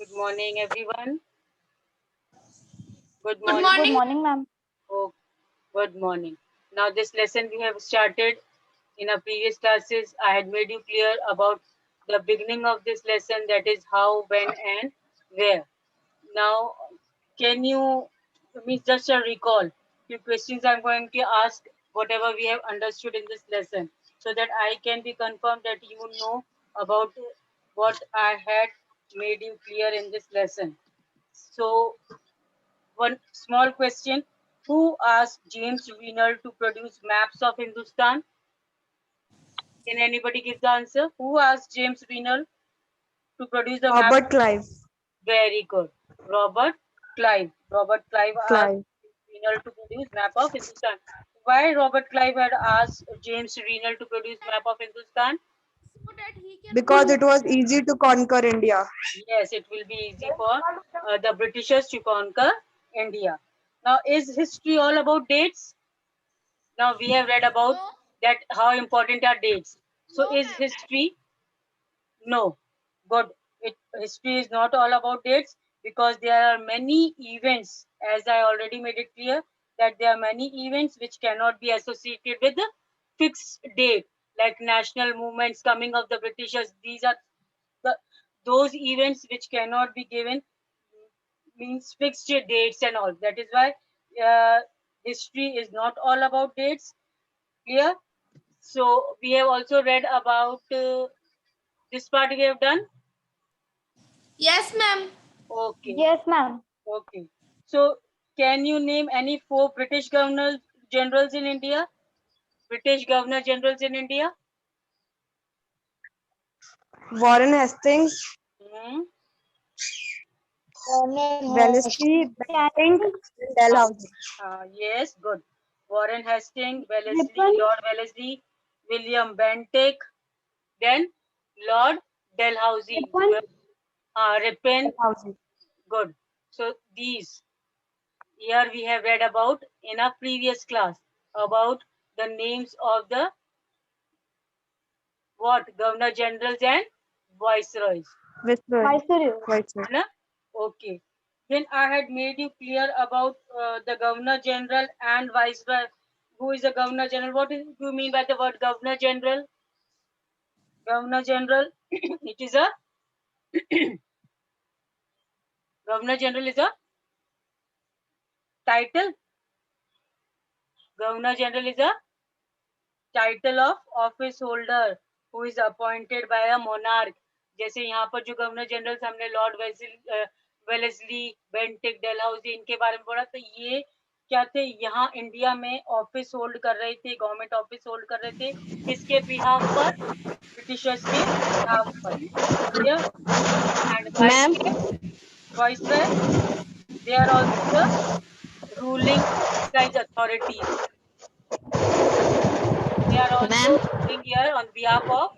Good morning, everyone. Good Good morning. Good morning. morning, ma'am. Oh, good morning. Now, this lesson we have started in our previous classes. I had made you clear about the beginning of this lesson, that is how, when, and where. Now, can you means just a recall few questions I'm going to ask, whatever we have understood in this lesson, so that I can be confirmed that you know about what I had made you clear in this lesson. So, one small question. Who asked James Renal to produce maps of Hindustan? Can anybody give the answer? Who asked James Renal to produce the map? Robert Clive. Very good. Robert Clive. Robert Clive asked Clive. Renal to produce map of Hindustan. Why Robert Clive had asked James Renal to produce map of Hindustan? So that he can Because it was easy to conquer India. Yes, it will be easy for the Britishers to conquer India. Now, is history all about dates? Now we have read about no, that how important are dates. So no, is ma'am. history? No. Good. History is not all about dates, because there are many events, as I already made it clear, that there are many events which cannot be associated with a fixed date, like national movements, coming of the Britishers. These are the those events which cannot be given means fixed dates and all. That is why history is not all about dates. Clear? So we have also read about this part we have done. Yes, ma'am. Okay, Yes, ma'am. okay. So can you name any four British governor generals in India? British governor generals in India? Warren Hastings, Hmm. Wellesley, Bentinck, and Dalhousie. Yes, good. Warren Hastings, Wellesley, Ripon. Lord Wellesley, William Bentinck, then Lord Dalhousie, Ripon. Ripon. Dalhousie. Good. So these here we have read about in our previous class about the names of the what governor generals and viceroys. Viceroy. Mysore. Viceroy. है ना? Okay. Then I had made you clear about the governor general and viceroy. Who is the governor general? What do you mean by the word governor general? Governor general. It is a governor general is a title. Governor general is a title of office holder who is appointed by a monarch. जैसे यहाँ पर जो governor general हमने Lord Wellesley, Bentinck, Dalhousie इनके बारे में पढ़ा, तो ये क्या थे, यहाँ इंडिया में ऑफिस होल्ड कर रहे थे, गवर्नमेंट ऑफिस होल्ड कर रहे थे, किसके बिहाफ पर? ब्रिटिशर्स के बिहाफ पर. Clear? And Ma'am, viceroy, they are also the ruling exercise authorities. They are ma'am. also ruling here on behalf of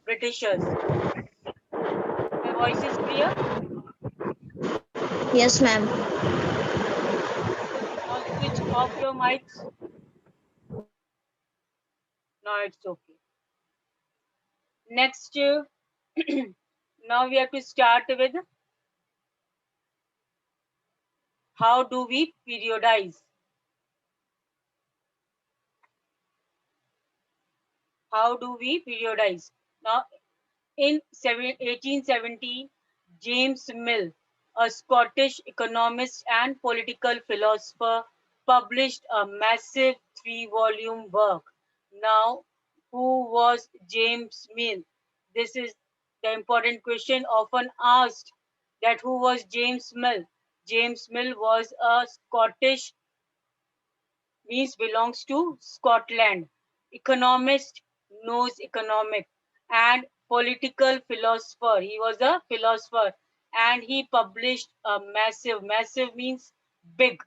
Britishers. My voice is clear? Yes, ma'am. All switch off your mics. Now it's okay. Next, now we have to start with how do we periodize? How do we periodize? Now, in 1870, James Mill, a Scottish economist and political philosopher, published a massive three-volume work. Now, who was James Mill? This is the important question often asked, that who was James Mill? James Mill was a Scottish, means belongs to Scotland. Economist, knows economic, and political philosopher. He was a philosopher, and he published a massive means big,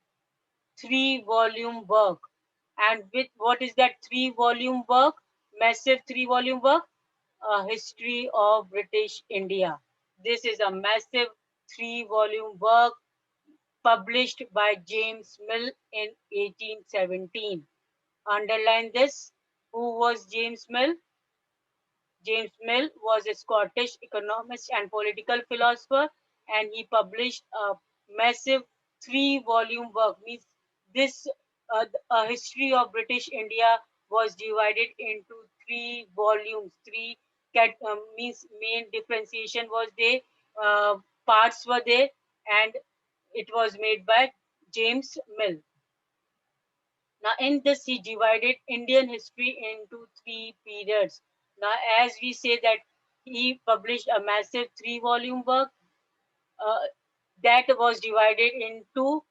three-volume work. And with what is that three-volume work? Massive three-volume work? A history of British India. This is a massive three-volume work published by James Mill in 1817. Underline this. Who was James Mill? James Mill was a Scottish economist and political philosopher. and he published a massive three-volume work. Means this a history of British India was divided into three volumes. Three means main differentiation was there, uh, parts were there, and it was made by James Mill. Now, in this, he divided Indian history into three periods. Now, as we say that he published a massive three-volume work uh, that was divided into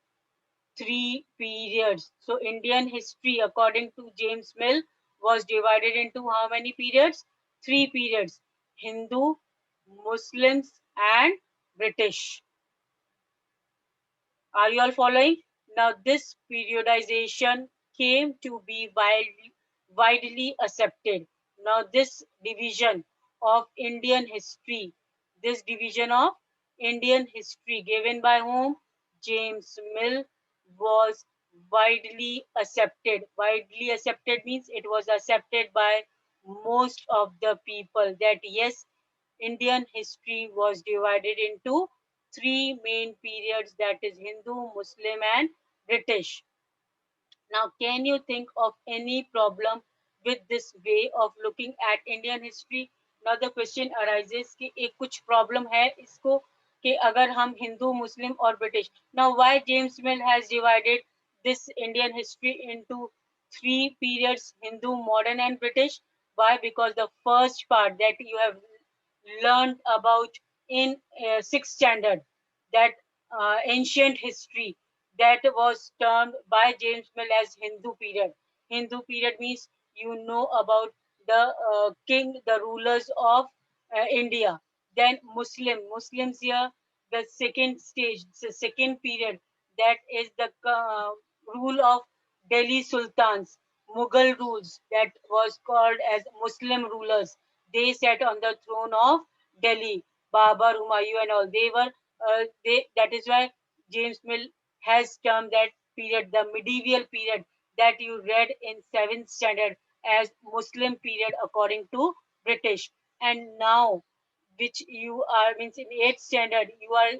three periods. So, Indian history, according to James Mill, was divided into how many periods? Three periods: Hindu, Muslims, and British. Are you all following? Now, this periodization came to be widely accepted. Now, this division of Indian history given by whom? James Mill, was widely accepted. Widely accepted means it was accepted by most of the people that yes, Indian history was divided into three main periods, that is Hindu, Muslim, and British. Now, can you think of any problem with this way of looking at Indian history? Now the question arises कि एक कुछ problem है इसको कि अगर हम Hindu, Muslim और British. Now why James Mill has divided this Indian history into three periods: Hindu, modern, and British? Why? Because the first part that you have learned about in sixth standard, that ancient history, that was termed by James Mill as Hindu period. Hindu period means you know about the king, the rulers of India. Then Muslims here, the second stage, the second period, that is the rule of Delhi Sultans, Mughal rules, that was called as Muslim rulers. They sat on the throne of Delhi, Babar, Humayun, and all. They were that is why James Mill has termed that period the medieval period that you read in seventh standard as Muslim period according to British. And now, which you are means in eighth standard, you are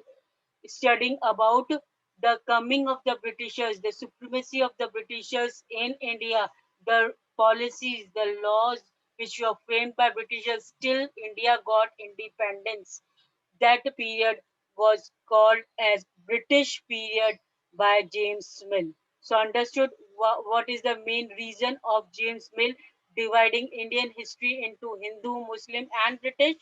studying about the coming of the Britishers, the supremacy of the Britishers in India, the policies, the laws which were framed by Britishers till India got independence. That period was called as British period by James Mill. So understood what is the main reason of James Mill dividing Indian history into Hindu, Muslim, and British.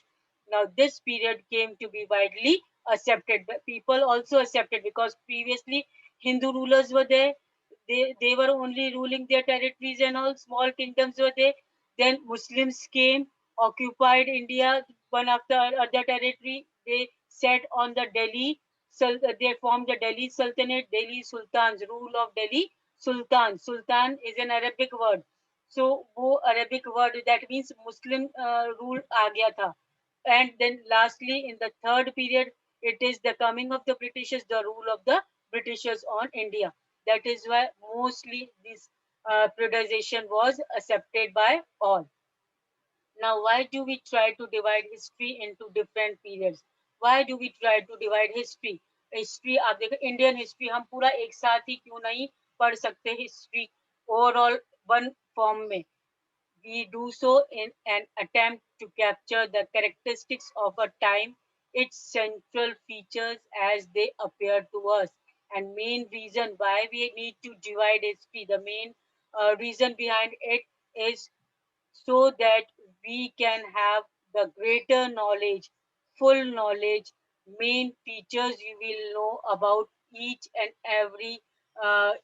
Now this period came to be widely accepted, but people also accepted because previously Hindu rulers were there. They were only ruling their territories and all small kingdoms were there. Then Muslims came, occupied India, one after other territory. They set on the Delhi, so they formed the Delhi Sultanate, Delhi Sultans, rule of Delhi Sultan. Sultan is an Arabic word. So वो Arabic word that means Muslim rule आ गया था. And then lastly, in the third period, it is the coming of the Britishers, the rule of the Britishers on India. That is why mostly this periodization was accepted by all. Now, why do we try to divide history into different periods? Why do we try to divide history? History आप देखो Indian history हम पूरा एक साथ ही क्यों नहीं पढ़ सकते हिस्ट्री ओवरऑल वन फॉर्म में. We do so in an attempt to capture the characteristics of a time, its central features as they appear to us. And main reason why we need to divide history, the main reason behind it is so that we can have the greater knowledge, full knowledge, main features you will know about each and every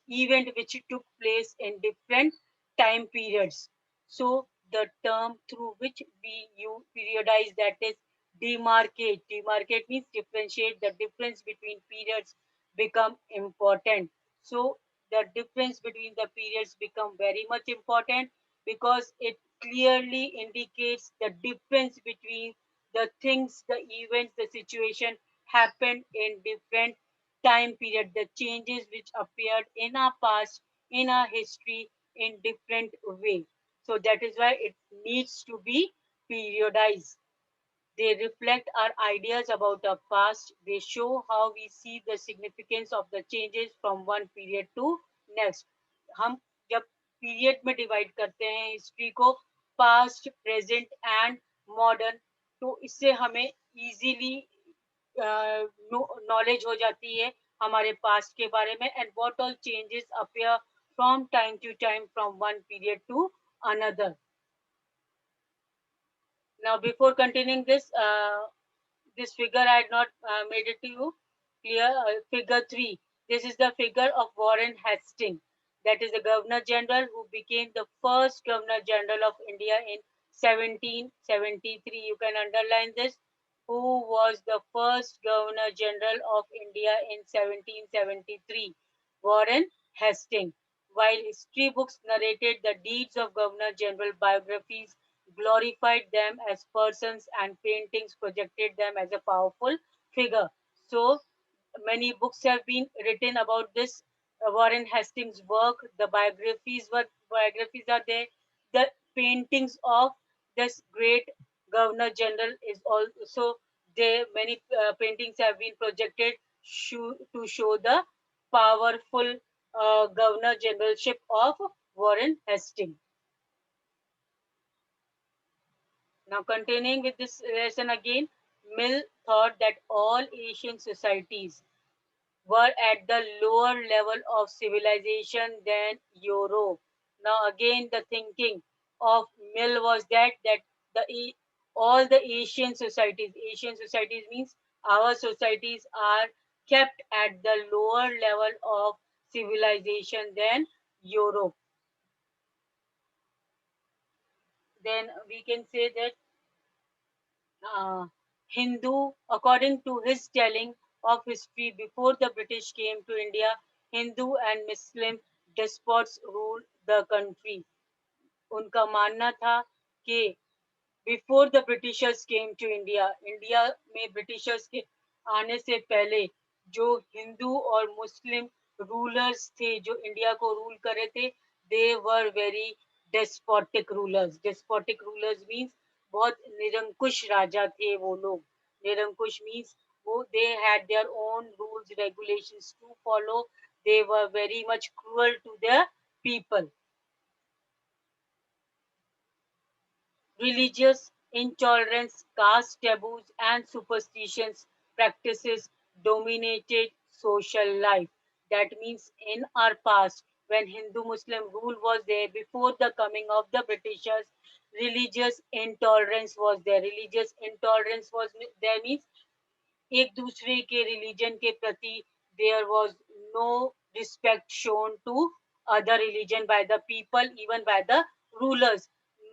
event which took place in different time periods. So the term through which we you periodize, that is demarcate. Demarcate means differentiate. The difference between periods become important. So the difference between the periods become very much important because it clearly indicates the difference between the things, the events, the situation happened in different time period, the changes which appeared in our past, in our history in different way. So that is why it needs to be periodized. They reflect our ideas about our past. They show how we see the significance of the changes from one period to next. हम जब period में divide करते हैं history को, past, present and modern, तो इससे हमें easily knowledge हो जाती है हमारे पास्ट के बारे में, and what all changes appear from time to time from one period to another. Now, before continuing this figure I had not made it to you clear. Figure 3. This is the figure of Warren Hastings. That is the Governor General who became the first Governor General of India in 1773. You can underline this. Who was the first Governor General of India in 1773? Warren Hastings. While history books narrated the deeds of Governor General, biographies glorified them as persons and paintings projected them as a powerful figure. So many books have been written about this Warren Hastings' work. The biographies are there. The paintings of this great Governor General is also there. Many paintings have been projected to show the powerful Governor Generalship of Warren Hastings. Now, continuing with this lesson again, Mill thought that all Asian societies were at the lower level of civilization than Europe. Now, again, the thinking of Mill was that all the Asian societies means our societies are kept at the lower level of civilization than Europe. Then we can say that Hindu, according to his telling of history, before the British came to India, Hindu and Muslim despots ruled the country. उनका मानना था कि before the Britishers came to India, India में Britishers के आने से पहले जो हिंदू और मुस्लिम रूलर्स थे जो इंडिया को रूल करे थे, they were very despotic rulers. Despotic rulers means बहुत निरंकुश राजा थे वो लोग. निरंकुश मीन्स वो they had their own rules regulations to follow. They were very much cruel to their people. Religious intolerance, caste taboos, and superstitions practices dominated social life. That means in our past, when Hindu-Muslim rule was there before the coming of the Britishers, religious intolerance was there. Religious intolerance was there means एक दूसरे के religion के प्रति there was no respect shown to other religion by the people, even by the rulers.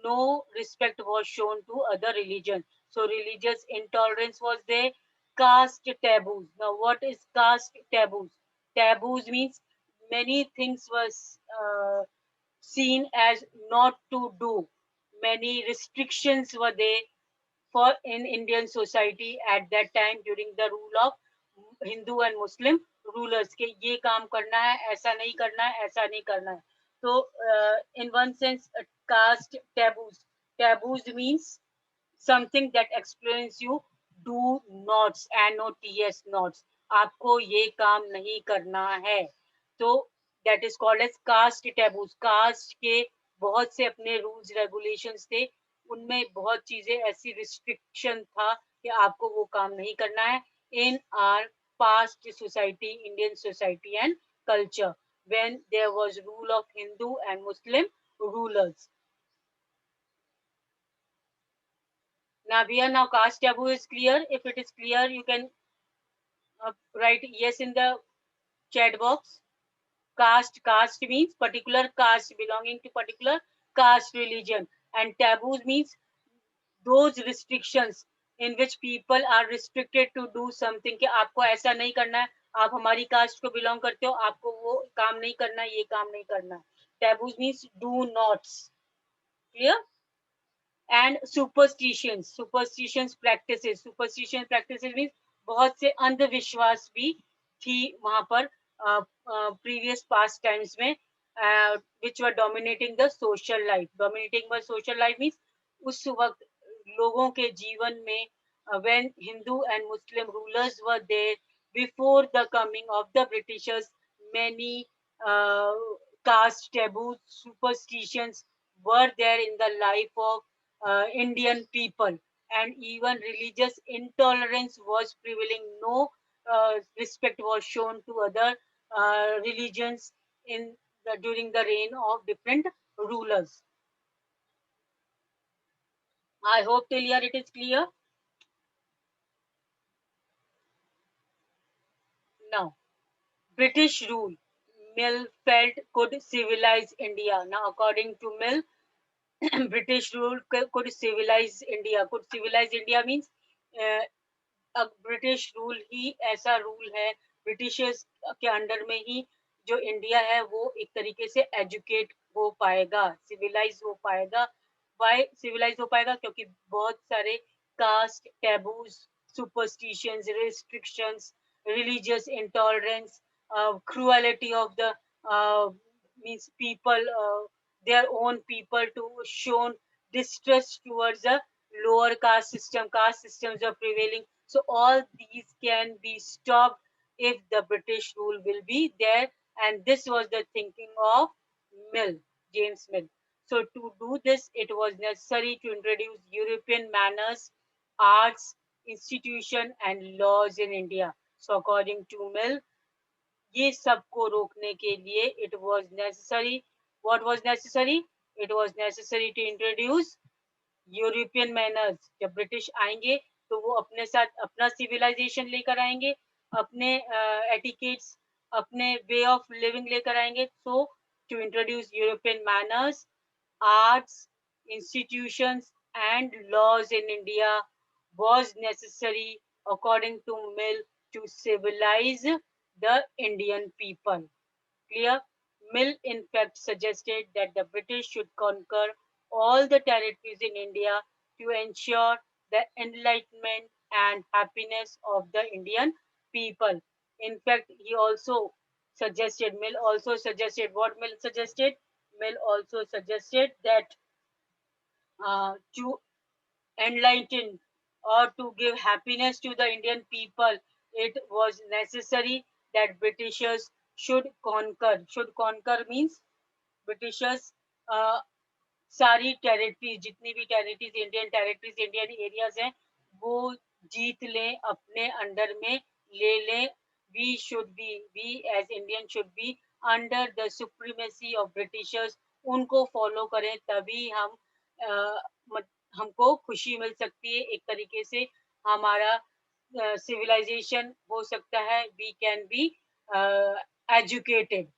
No respect was shown to other religion. So religious intolerance was there. Caste taboos. Now what is caste taboos? Taboos means many things was seen as not to do. Many restrictions were there for in Indian society at that time during the rule of Hindu and Muslim rulers के ये काम करना है, ऐसा नहीं करना है, ऐसा नहीं करना है. So in one sense, caste taboos means something that explains you do nots and not yes nots. आपको ये काम नहीं करना है. तो that is called as caste taboos. Caste के बहुत से अपने rules regulations थे. उनमें बहुत चीजें ऐसी रिस्ट्रिक्शन था कि आपको वो काम नहीं करना है. In our past society, Indian society and culture, when there was rule of Hindu and Muslim rulers. Now here now caste taboo is clear. If it is clear, you can write yes in the chat box. Caste means particular caste belonging to particular caste religion, and taboos means those restrictions in which people are restricted to do something कि आपको ऐसा नहीं करना है, आप हमारी cast को belong करते हो, आपको वो काम नहीं करना है, ये काम नहीं करना है. Taboos means do nots. Clear? And superstitions practices means बहुत से अंधविश्वास भी थी वहां पर previous past times में, which were dominating the social life. Dominating the social life means उस वक्त लोगों के जीवन में when Hindu and Muslim rulers were there before the coming of the Britishers. Many uh, caste taboos, superstitions were there in the life of Indian people, and even religious intolerance was prevailing. No respect was shown to other religions during the reign of different rulers. I hope till here it is clear. Now, British rule. Mill felt could civilize India. Now, according to Mill, British rule could civilize India. Could civilize India means uh, अब British rule ही ऐसा rule है, Britishers के under में ही जो India है वो एक तरीके से एजुकेट हो पाएगा, सिविलाइज हो पाएगा. वाई सिविलाइज हो पाएगा? क्योंकि बहुत सारे caste taboos, superstitions, restrictions, religious intolerance, cruelty of the means people, their own people to shown distrust towards the lower caste systems are prevailing. So all these can be stopped if the British rule will be there. And this was the thinking of Mill, James Mill. So to do this, it was necessary to introduce European manners, arts, institution, and laws in India. So according to Mill, ये सबको रोकने के लिए it was necessary. What was necessary? It was necessary to introduce European manners. जब British आएंगे तो वो अपने साथ अपना सिविलाइजेशन लेकर आएंगे, अपने एटिकेट्स, अपने वे ऑफ लिविंग लेकर आएंगे. So to introduce European manners, arts, institutions, and laws in India was necessary, according to Mill, to civilize the Indian people. Clear? Mill, in fact, suggested that the British should conquer all the territories in India to ensure the enlightenment and happiness of the Indian people. In fact, he also suggested, Mill also suggested, what Mill suggested? Mill also suggested that to enlighten or to give happiness to the Indian people, it was necessary that Britishers should conquer. Should conquer means Britishers सारी territories, जितनी भी territories, Indian areas हैं, वो जीत लें, अपने under में ले लें. We as Indian should be under the supremacy of britishers. उनको फॉलो करें, तभी हम हमको खुशी मिल सकती है. एक तरीके से हमारा सिविलाइजेशन हो सकता है. We can be educated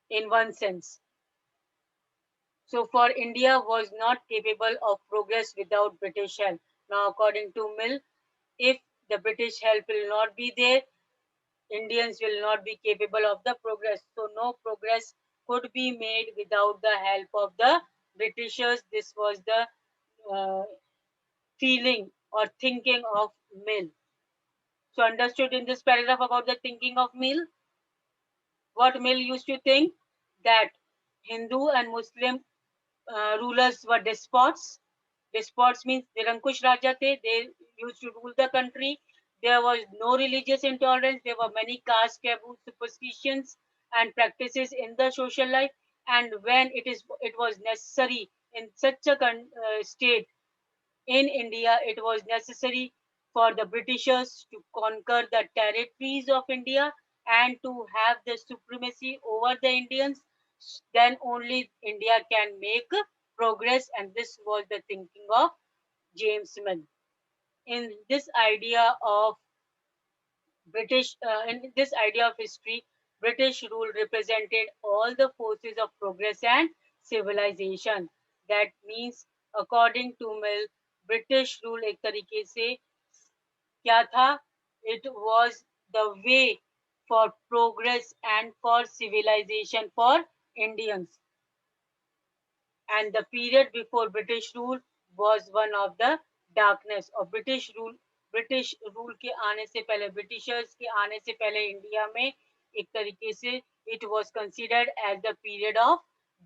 in one sense. So for India was not capable of progress without British help. Now according to Mill, if the British help will not be there, Indians will not be capable of the progress. So no progress could be made without the help of the Britishers. This was the uh, feeling or thinking of Mill. So understood in this paragraph about the thinking of Mill, what Mill used to think, that Hindu and Muslim rulers were despots. Despots means Nirankush Raja the. They used to rule the country. There was no religious intolerance. There were many caste taboos, superstitions, and practices in the social life. And when it was necessary in such a state in India, it was necessary for the Britishers to conquer the territories of India and to have the supremacy over the Indians. Then only India can make progress, and this was the thinking of James Mill. In this idea of in this idea of history, British rule represented all the forces of progress and civilization. That means, according to Mill, British rule एक तरीके से क्या था? It was the way for progress and for civilization for Indians. And the period before British rule was one of the darkness of British rule. British rule के आने से पहले, Britishers के आने से पहले इंडिया में एक तरीके से it was considered as the period of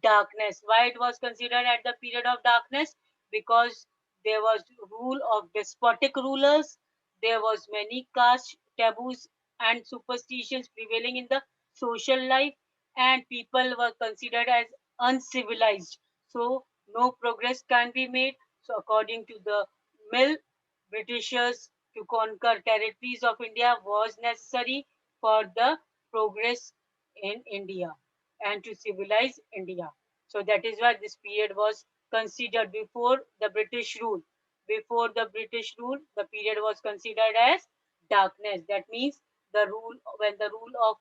darkness. Why it was considered at the period of darkness? Because there was rule of despotic rulers, there was many caste taboos and superstitions prevailing in the social life, and people were considered as uncivilized. So no progress can be made. So according to the Mill, Britishers to conquer territories of India was necessary for the progress in India and to civilize India. So that is why this period was considered before the British rule. Before the British rule, the period was considered as darkness. That means the rule when the rule of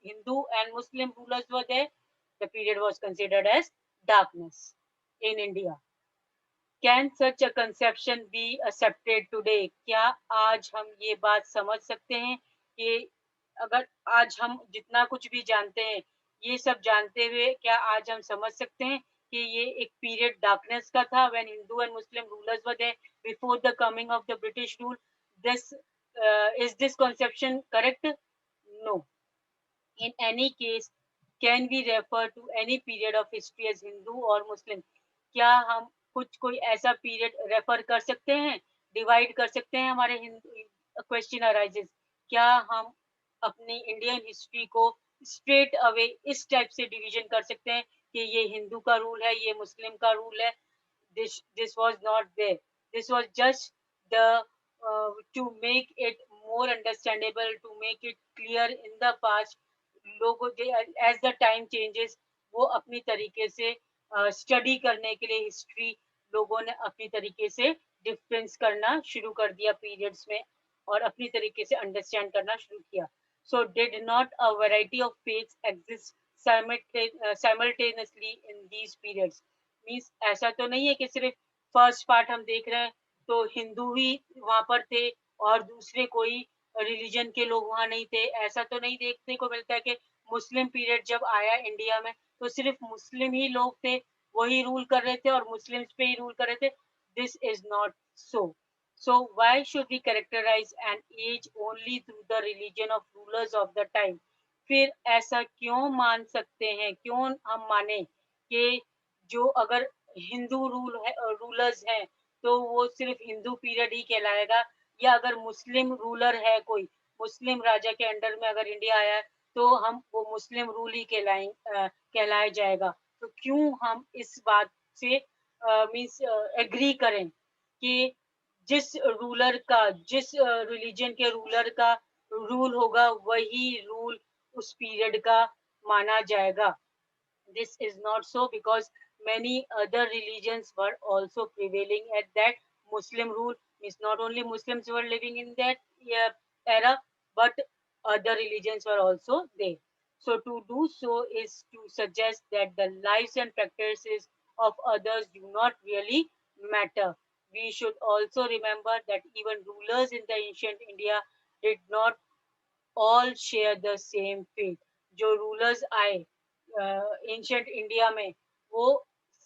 Hindu and Muslim rulers were there, the period was considered as darkness in India. Can such a conception be accepted today? क्या आज हम ये बात समझ सकते हैं कि अगर आज हम जितना कुछ भी जानते हैं, ये सब जानते हुए क्या आज हम समझ सकते हैं कि ये एक पीरियड डार्कनेस का था when Hindu and Muslim rulers were there before the coming of the British rule? This is this conception correct? No. In any case, can we refer to any period of history as Hindu or Muslim? क्या हम कुछ कोई ऐसा period refer कर सकते हैं, divide कर सकते हैं हमारे हिंदू क्वेश्चन अराइजेस क्या हम अपनी इंडियन हिस्ट्री को स्ट्रेट अवे इस टाइप से डिवीजन कर सकते हैं कि ये हिंदू का रूल है, ये मुस्लिम का रूल है? This was not there. This was just the to make it more understandable, to make it clear in the past. लोगों एज द टाइम चेंजेस वो अपनी तरीके से स्टडी करने के लिए हिस्ट्री लोगों ने अपनी तरीके से डिफरेंस करना शुरू कर दिया पीरियड्स में और अपनी तरीके से अंडरस्टैंड करना शुरू किया. So did not a variety of faiths exist simultaneously in these periods? Means ऐसा तो नहीं है कि सिर्फ फर्स्ट पार्ट हम देख रहे हैं तो हिंदू ही वहां पर थे और दूसरे कोई रिलीजन के लोग वहां नहीं थे. ऐसा तो नहीं देखने को मिलता है कि मुस्लिम पीरियड जब आया इंडिया में तो सिर्फ मुस्लिम ही लोग थे, वही रूल कर रहे थे और मुस्लिम्स पे ही रूल कर रहे थे. This is not so. So why should we characterize an age only through the religion of rulers of the time? फिर ऐसा क्यों मान सकते हैं, क्यों हम माने कि जो अगर हिंदू रूलर्स हैं तो वो सिर्फ हिंदू पीरियड ही कहलाएगा, या अगर मुस्लिम रूलर है कोई मुस्लिम राजा के अंडर में अगर इंडिया आया है तो हम वो मुस्लिम रूल ही कहलाया जाएगा? तो क्यों हम इस बात से मीन्स एग्री करें कि जिस रूलर का जिस रिलीजन के रूलर का रूल होगा वही रूल उस पीरियड का माना जाएगा? This is not so because many other religions were also prevailing at that Muslim rule. Means not only Muslims were living in that era, but other religions were also there. So to do so is to suggest that the lives and practices of others do not really matter. We should also remember that even rulers in the ancient India did not all share the same faith. जो rulers आए ancient India में वो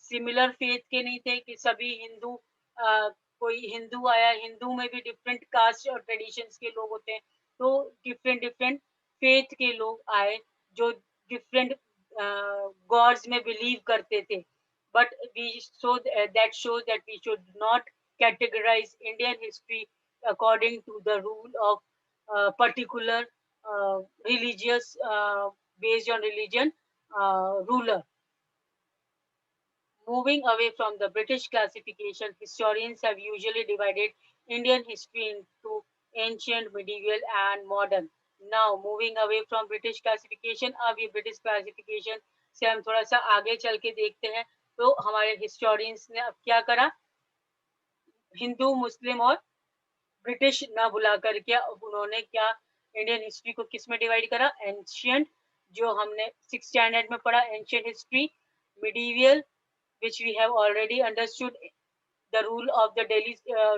similar faith के नहीं थे कि सभी हिंदू कोई हिंदू आया, हिंदू में भी डिफरेंट कास्ट और ट्रेडिशंस के लोग होते हैं, तो डिफरेंट डिफरेंट फेथ के लोग आए जो डिफरेंट गॉड्स में बिलीव करते थे. But we saw that shows that we should not categorize Indian history according to the rule of particular religious based on religion ruler. Moving away from the British classification, historians have usually divided Indian history into ancient, medieval, and modern. Now, moving away from British classification, अब ये British classification से हम थोड़ा सा आगे चल के देखते हैं. तो हमारे historians ने अब क्या करा, हिंदू मुस्लिम और ब्रिटिश ना बुलाकर क्या उन्होंने क्या इंडियन हिस्ट्री को किस में डिवाइड करा? एंशियंट, जो हमने 6th स्टैंडर्ड में पढ़ा ancient history, medieval which we have already understood the rule of the Delhi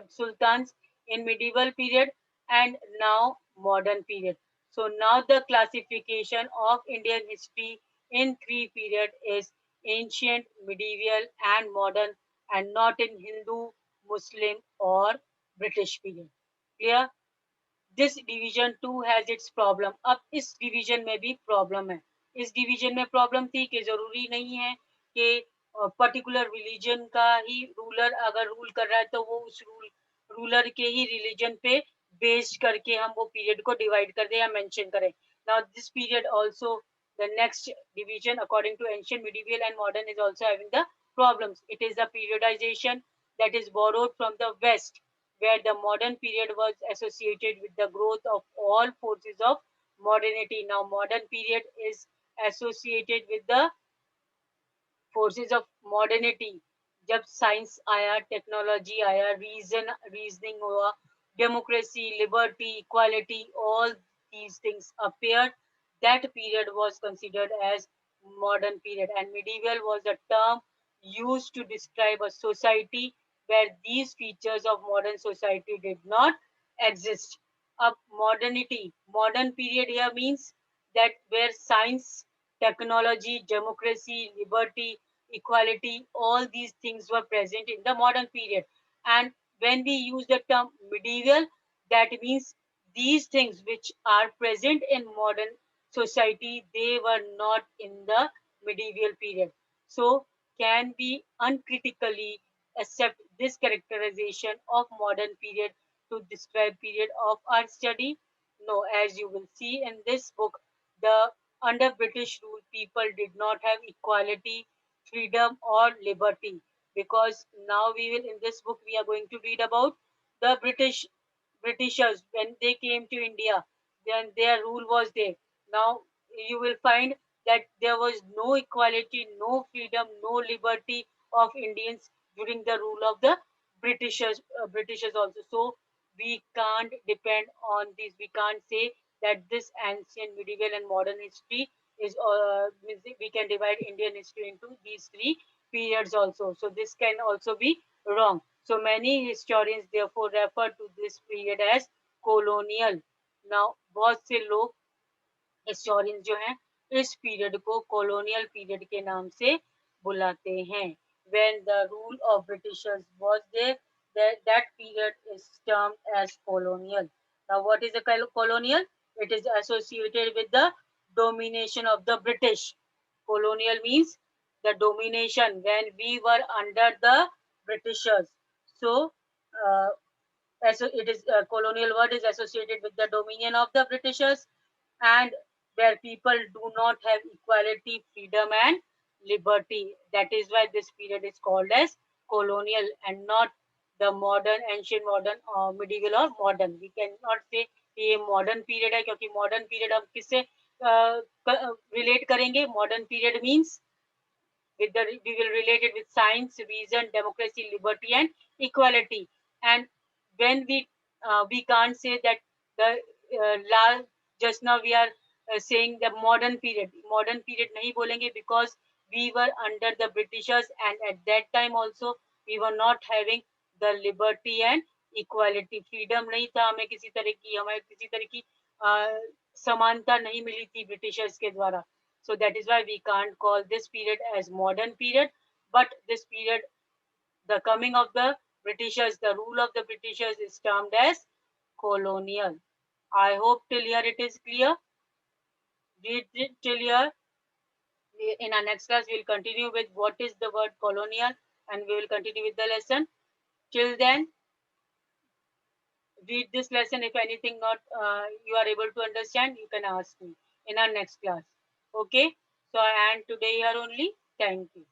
sultans in medieval period, and now modern period. So now the classification of Indian history in 3 period is ancient, medieval, and modern, and not in Hindu, Muslim, or British period. Clear? This division too has its problem. अब इस division में भी problem है. इस division में problem थी कि जरूरी नहीं है कि पर्टिकुलर रिलीजन का ही रूलर अगर रूल कर रहा है तो वो उस रूलर के ही रिलीजन पे बेस्ड करके हम वो पीरियड को डिवाइड कर दें या मेंशन करें. Now this period also the next division according to ancient, medieval and modern is also having the problems. It is a periodization that is borrowed from the West, where the modern period was associated with the growth of all forces of modernity. Now, modern period is associated with the forces of modernity. जब science आया, technology आया, reasoning हुआ, democracy, liberty, equality, all these things appeared, that period was considered as modern period. And medieval was a term used to describe a society where these features of modern society did not exist. Up modernity, modern period here means that where science, technology, democracy, liberty, equality, all these things were present in the modern period. And when we use the term medieval, that means these things which are present in modern society, they were not in the medieval period. So, can we uncritically accept this characterization of modern period to describe period of our study? No, as you will see in this book, the under British rule, people did not have equality, freedom, or liberty. Because now we will in this book we are going to read about the Britishers when they came to India. Then their rule was there. Now you will find that there was no equality, no freedom, no liberty of Indians during the rule of the Britishers also. So we can't depend on this. We can't say that this ancient, medieval, and modern history is. We can divide Indian history into these three periods also. So this can also be wrong. So many historians therefore refer to this period as colonial. Now बहुत से लोग historians जो हैं इस period को colonial period के नाम से बुलाते हैं. When the rule of Britishers was there, that period is termed as colonial. Now, what is a colonial? It is associated with the domination of the British. Colonial means the domination when we were under the Britishers. So, uh, it is colonial word is associated with the dominion of the Britishers, and where people do not have equality, freedom, and liberty. That is why this period is called as colonial and not the modern, ancient modern, medieval or modern. We cannot say ये modern period है क्योंकि modern period हम किससे relate करेंगे? Modern period means with the we will relate it with science, reason, democracy, liberty, and equality. And when we can't say that the just now we are saying the modern period. Modern period nahi bolenge because we were under the Britishers, and at that time also we were not having the liberty and equality. Freedom नहीं था, हमें किसी तरह की हमें किसी तरह की समानता नहीं मिली थी ब्रिटिशर्स के द्वारा. So that is why we can't call this period as modern period, but this period, the coming of the Britishers, the rule of the Britishers is termed as colonial. I hope till here it is clear. Read it till here. In our next class, we will continue with what is the word colonial and we will continue with the lesson. Till then, read this lesson. If anything not you are able to understand, you can ask me in our next class. Okay. So I end today here only. Thank you.